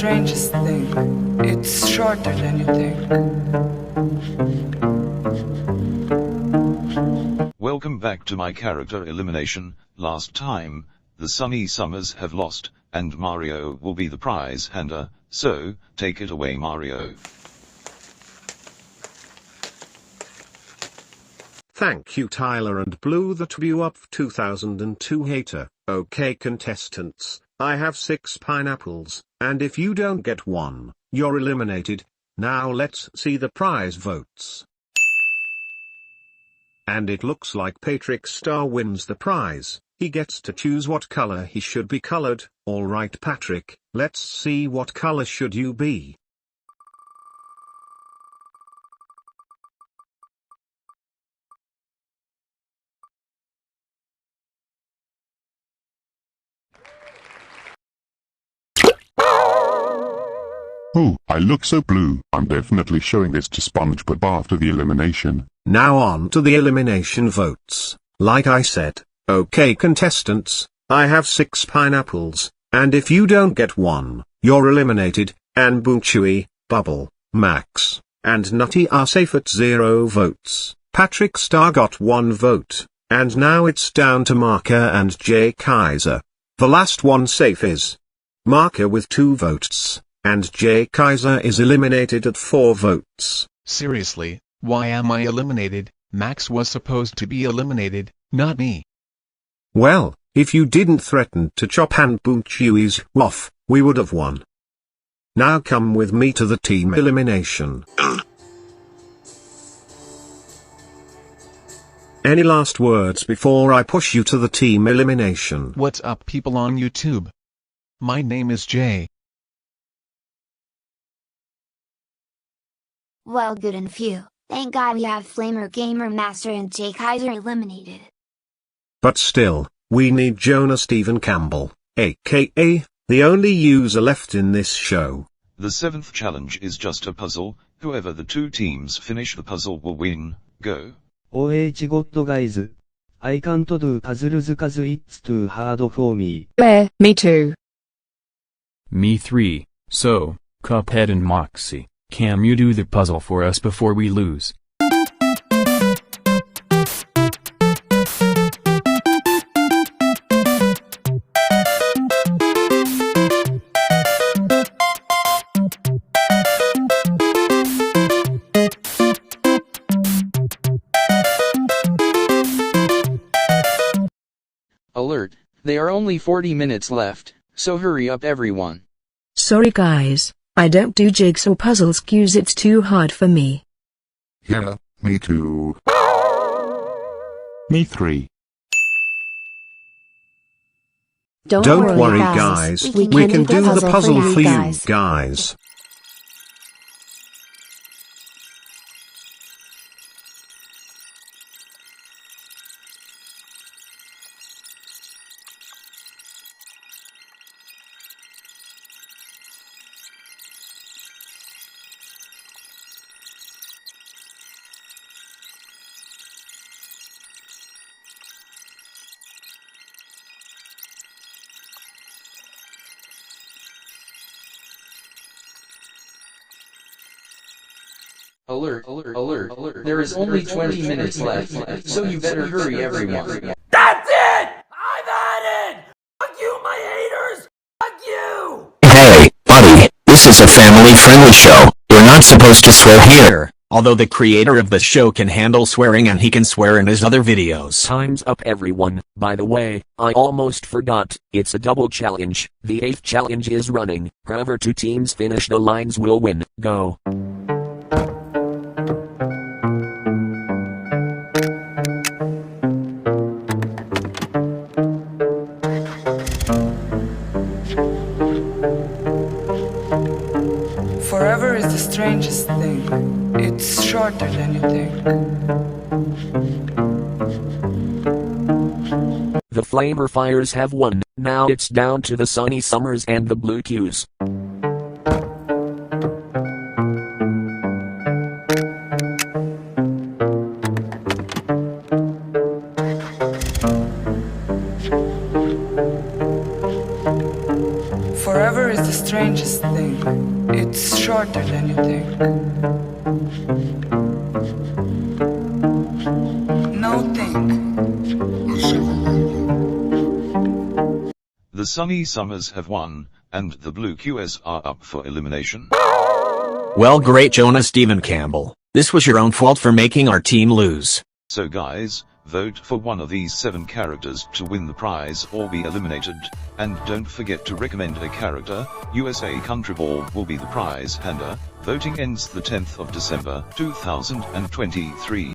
strangest thing. It's shorter than you think. Welcome back to my character elimination. Last time, the Sunny Summers have lost, and Mario will be the prize hander, so, take it away Mario. Thank you Tyler and Blue that blew up 2002 hater. Okay contestants, I have 6 pineapples, and if you don't get one, you're eliminated. Now let's see the prize votes. And it looks like Patrick Star wins the prize. He gets to choose what color he should be colored. Alright Patrick, let's see what color should you be. Oh, I look so blue. I'm definitely showing this to SpongeBob after the elimination. Now on to the elimination votes. Like I said, okay contestants, I have 6 pineapples, and if you don't get one, you're eliminated, and Chewy, Bubble, Max, and Nutty are safe at 0 votes. Patrick Star got 1 vote, and now it's down to Marker and Jay Kaiser. The last one safe is Marker with 2 votes. And Jay Kaiser is eliminated at 4 votes. Seriously, why am I eliminated? Max was supposed to be eliminated, not me. Well, if you didn't threaten to chop and Chewy's off, we would have won. Now come with me to the team elimination. Any last words before I push you to the team elimination? What's up people on YouTube? My name is Jay. Well good and few, thank God we have Flamer Gamer Master and Jay Kaiser eliminated. But still, we need Jonah Stephen Campbell, aka, the only user left in this show. The 7th challenge is just a puzzle. Whoever the 2 teams finish the puzzle will win. Go. OH God guys. I can't do puzzles cause it's too hard for me. Me too. Me 3. So, Cuphead and Moxie, can you do the puzzle for us before we lose? Alert, there are only 40 minutes left, so hurry up everyone. Sorry guys, I don't do jigsaw puzzles cause it's too hard for me. Yeah, me too. Me 3. Don't worry guys, we can do the puzzle for you guys. Alert, alert, alert, alert. There is only 20 minutes left, so you better hurry everyone. That's it! I've had it! Fuck you, my haters! Fuck you! Hey, buddy, this is a family-friendly show. We're not supposed to swear here. Although the creator of the show can handle swearing and he can swear in his other videos. Time's up everyone. By the way, I almost forgot, it's a double challenge. The 8th challenge is running. However 2 teams finish the lines will win. Go. Forever is the strangest thing. It's shorter than you think. The Flamer Fires have won. Now it's down to the Sunny Summers and the Blue Qs. Forever is the strangest thing. It's shorter than you think. No think. The Sunny Summers have won, and the Blue QS are up for elimination. Well, great Jonah Stephen Campbell. This was your own fault for making our team lose. So guys, vote for one of these 7 characters to win the prize or be eliminated, and don't forget to recommend a character. USA Country Ball will be the prize hander. Voting ends the 10th of December, 2023.